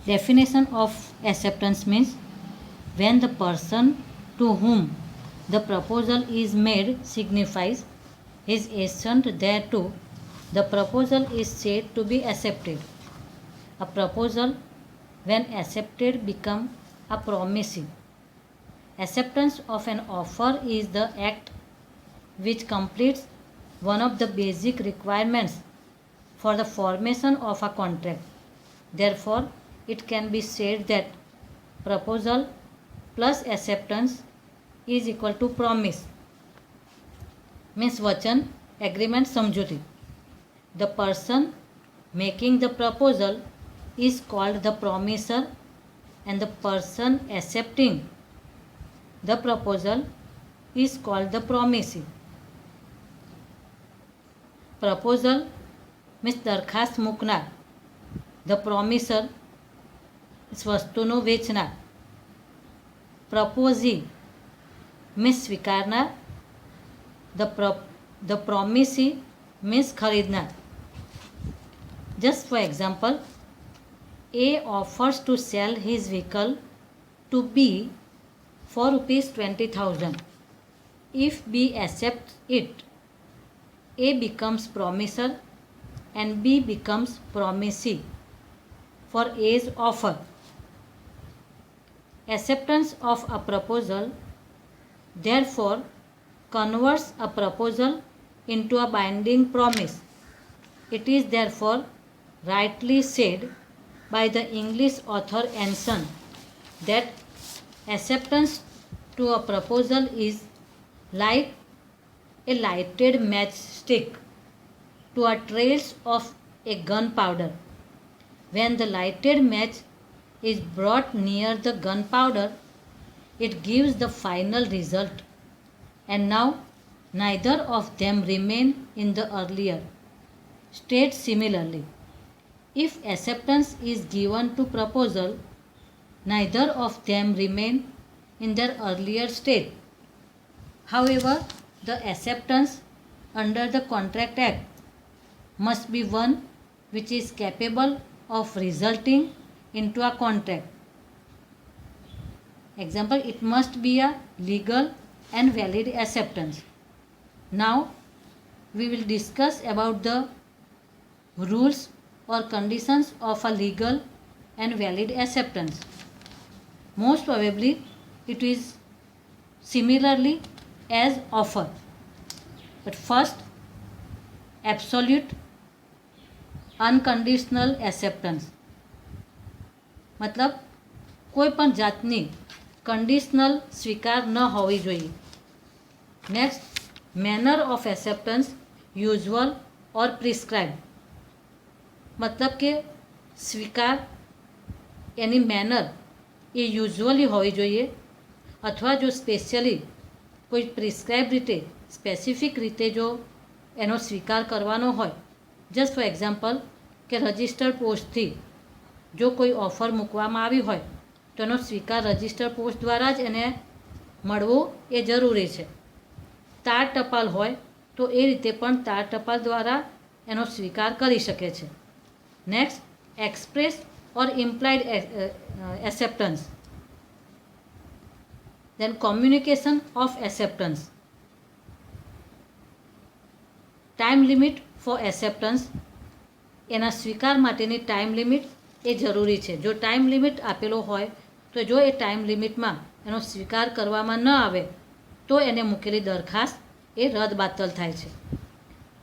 Definition of acceptance means when the person to whom the proposal is made signifies his assent thereto, the proposal is said to be accepted. A proposal, when accepted, becomes a promise. Acceptance of an offer is the act which completes one of the basic requirements for the formation of a contract. Therefore, it can be said that proposal plus acceptance is equal to promise. Means वचन, agreement, समझौती. The person making the proposal is called the promiser and the person accepting the proposal is called the promisee. Proposal means દરખાસ્ત મૂકનાર. The promiser વસ્તુનું વેચનાર. Proposee means સ્વીકારનાર. The promisee means ખરીદનાર. Just for example, A offers to sell his vehicle to B for ₹20,000. If B accepts it, A becomes promiser and B becomes promisee for A's offer. Acceptance of a proposal therefore converts a proposal into a binding promise. It is therefore rightly said by the English author Anson that acceptance to a proposal is like a lighted matchstick to a trail of a gunpowder. When the lighted match is brought near the gunpowder, it gives the final result, and now neither of them remain in the earlier state. Similarly, if acceptance is given to proposal, neither of them remain in their earlier state. However, the acceptance under the Contract Act must be one which is capable of resulting into a contract. Example, it must be a legal and valid acceptance. Now, we will discuss about the rules or conditions of a legal and valid acceptance. Most probably, it is similarly as offer. But first, absolute unconditional acceptance. मतलब કોઈ પણ જાતની conditional સ્વીકાર ન હોવી જોઈએ. Next, manner of acceptance usual or prescribe. મતલબ કે સ્વીકાર એની મેનર એ યુઝ્યુઅલી હોવી જોઈએ અથવા જો સ્પેશિયલી કોઈ પ્રિસ્ક્રાઇબ રીતે સ્પેસિફિક રીતે જો એનો સ્વીકાર કરવાનો હોય. જસ્ટ ફોર એક્ઝામ્પલ કે રજિસ્ટર્ડ પોસ્ટથી જો કોઈ ઓફર મૂકવામાં આવી હોય તો એનો સ્વીકાર રજિસ્ટર્ડ પોસ્ટ દ્વારા જ એને મળવો એ જરૂરી છે. તાર ટપાલ હોય તો એ રીતે પણ તાર ટપાલ દ્વારા એનો સ્વીકાર કરી શકે છે. Next, express or implied acceptance. Then communication of acceptance. Time limit for acceptance. એના સ્વીકાર માટેની ટાઈમ લિમિટ એ જરૂરી છે. જો ટાઈમ લિમિટ આપેલો હોય તો જો એ ટાઈમ લિમિટમાં એનો સ્વીકાર કરવામાં ન આવે તો એને મૂકેલી દરખાસ્ત એ રદબાતલ થાય છે.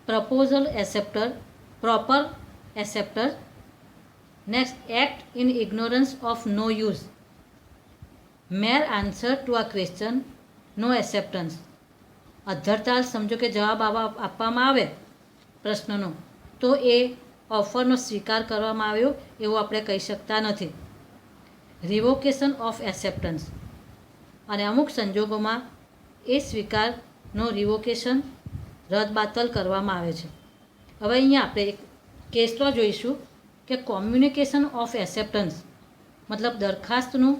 Proposal acceptor, proper acceptor. Next, act in ignorance of no use. Mere answer to આ ક્વેશ્ચન, નો એક્સેપ્ટન્સ. અધ્ધરતાલ સમજો કે જવાબ આપવામાં આવે પ્રશ્નનો તો એ ઓફરનો સ્વીકાર કરવામાં આવ્યો એવું આપણે કહી શકતા નથી. રિવોકેશન ઓફ એક્સેપ્ટન્સ. અને અમુક સંજોગોમાં એ સ્વીકારનો રિવોકેશન રદબાતલ કરવામાં આવે છે. હવે અહીંયા આપણે એક કેસ લો જોઈશું કે કોમ્યુનિકેશન ઓફ એક્સેપ્ટન્સ મતલબ દરખાસ્તનું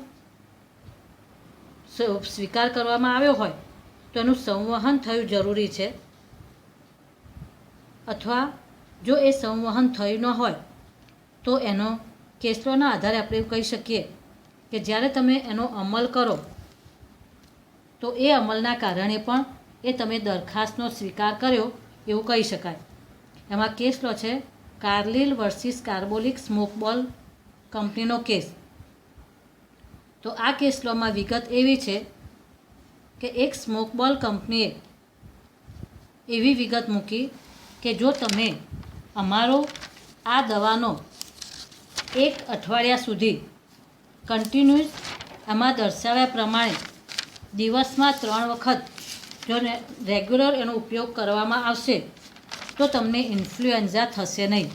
સ્વીકાર કરવામાં આવ્યો હોય તો એનું સંવહન થયું જરૂરી છે અથવા જો એ સંવહન થયું ન હોય તો એનો કેસ લોના આધારે આપણે એવું કહી શકીએ કે જ્યારે તમે એનો અમલ કરો તો એ અમલના કારણે પણ એ તમે દરખાસ્તનો સ્વીકાર કર્યો એવું કહી શકાય. એમાં કેસ લો છે કાર્લિલ વર્સિસ કાર્બોલિક સ્મોકબોલ કંપનીનો કેસ. તો આ કેસ લોમાં વિગત એવી છે કે એક સ્મોકબોલ કંપનીએ એવી વિગત મૂકી કે જો તમે અમારો આ દવાનો 1 અઠવાડિયા સુધી કન્ટિન્યુઅસ આમાં દર્શાવ્યા પ્રમાણે દિવસમાં 3 વખત જો રેગ્યુલર એનો ઉપયોગ કરવામાં આવશે તો તમને ઇન્ફ્લુએન્ઝા થશે નહીં.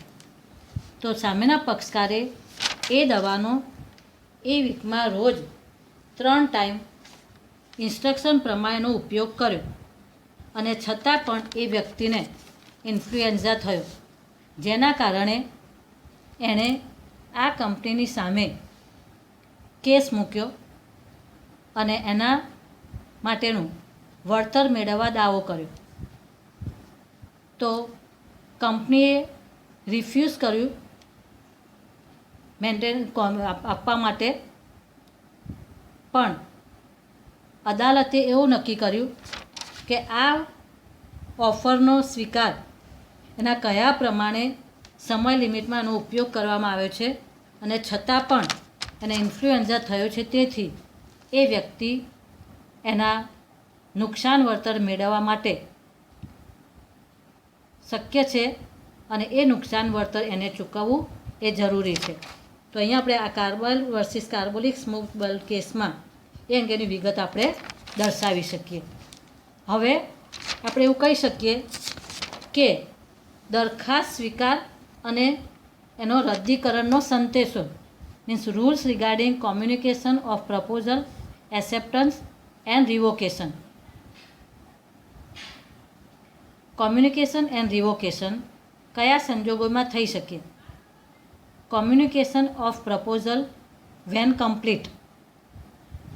તો સામેના પક્ષકારે એ દવાનો એ વીકમાં રોજ 3 ટાઈમ ઇન્સ્ટ્રક્શન પ્રમાણેનો ઉપયોગ કર્યો અને છતાં પણ એ વ્યક્તિને ઇન્ફ્લુએન્ઝા થયો, જેના કારણે એણે આ કંપનીની સામે કેસ મૂક્યો અને એના માટેનું વળતર મેળવવા દાવો કર્યો. તો કંપનીએ રિફ્યુઝ કર્યું આપવા માટે, પણ અદાલતે એવું નક્કી કર્યું કે આ ઓફરનો સ્વીકાર એના કયા પ્રમાણે સમય લિમિટમાં એનો ઉપયોગ કરવામાં આવ્યો છે અને છતાં પણ એને ઇન્ફ્લુએન્ઝા થયો છે, તેથી એ વ્યક્તિ એના નુકસાન વળતર મેળવવા માટે શક્ય છે અને એ નુકસાન વળતર એને ચૂકવવું એ જરૂરી છે. તો અહીંયા આપણે આ કાર્બલ વર્સિસ કાર્બોલિક સ્મોકબોલ કેસમાં એ અંગેની વિગત આપણે દર્શાવી શકીએ. હવે આપણે એવું કહી શકીએ કે દરખાસ્ત સ્વીકાર અને એનો રદ્દીકરણનો સંદેશો means rules regarding communication of proposal, acceptance and revocation. Communication and revocation કયા સંજોગોમાં થઈ શકે? Communication of proposal when complete.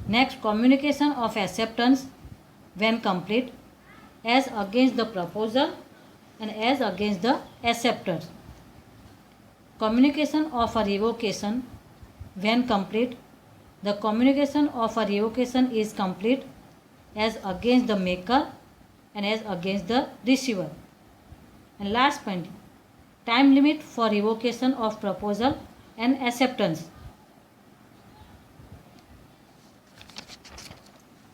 Next, communication of acceptance when complete as against the proposal and as against the acceptors. Communication of a revocation when complete. The communication of a revocation is complete as against the maker and as against the receiver. And last point, time limit for revocation of proposal and acceptance.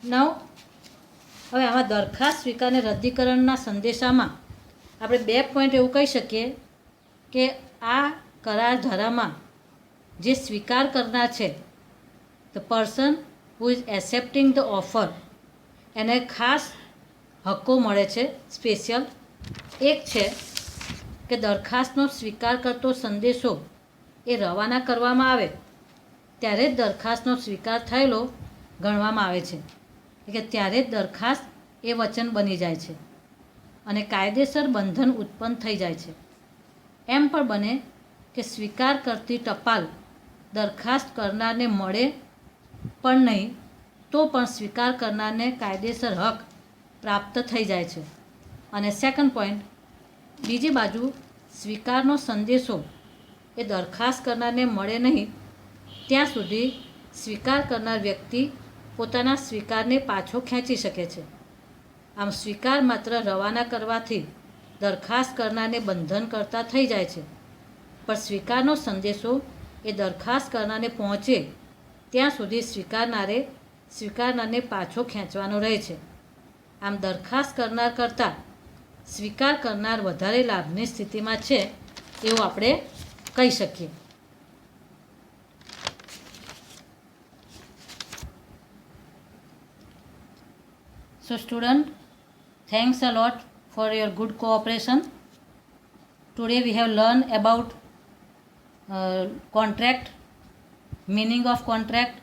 Now, હવે આમાં દરખાસ્ત સ્વીકાર અને રદ્દીકરણના સંદેશામાં આપણે 2 point એવું કહી શકીએ કે આ કરાર ધારામાં જે સ્વીકાર કરનાર છે, the person who is accepting the offer, એને ખાસ હક્કો મળે છે સ્પેશિયલ. એક છે કે દરખાસ્તનો સ્વીકાર કરતો સંદેશો એ રવાના કરવામાં આવે ત્યારે જ દરખાસ્તનો સ્વીકાર થયેલો ગણવામાં આવે છે, કે ત્યારે જ દરખાસ્ત એ વચન બની જાય છે અને કાયદેસર બંધન ઉત્પન્ન થઈ જાય છે. એમ પણ બને કે સ્વીકાર કરતી ટપાલ દરખાસ્ત કરનારને મળે પણ નહીં તો પણ સ્વીકાર કરનારને કાયદેસર હક પ્રાપ્ત થઈ જાય છે. અને સેકન્ડ પોઈન્ટ, બીજી બાજુ સ્વીકારનો સંદેશો એ દરખાસ્ત કરનારને મળે નહીં ત્યાં સુધી સ્વીકાર કરનાર વ્યક્તિ પોતાના સ્વીકારને પાછો ખેંચી શકે છે. આમ સ્વીકાર માત્ર રવાના કરવાથી દરખાસ્ત કરનારને બંધન કરતા થઈ જાય છે, પણ સ્વીકારનો સંદેશો એ દરખાસ્ત કરનારને પહોંચે ત્યાં સુધી સ્વીકારનારને પાછો ખેંચવાનો રહે છે. આમ દરખાસ્ત કરનાર કરતાં સ્વીકાર કરનાર વધારે લાભની સ્થિતિમાં છે એવું આપણે કહી શકીએ. So student, thanks a lot for your good cooperation. Today we have learned about contract, meaning of contract,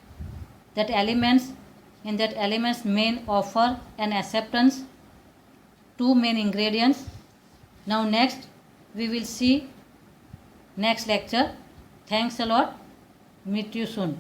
that elements, in that elements main offer and acceptance, 2 main ingredients. Now next we will see next lecture. Thanks a lot. Meet you soon.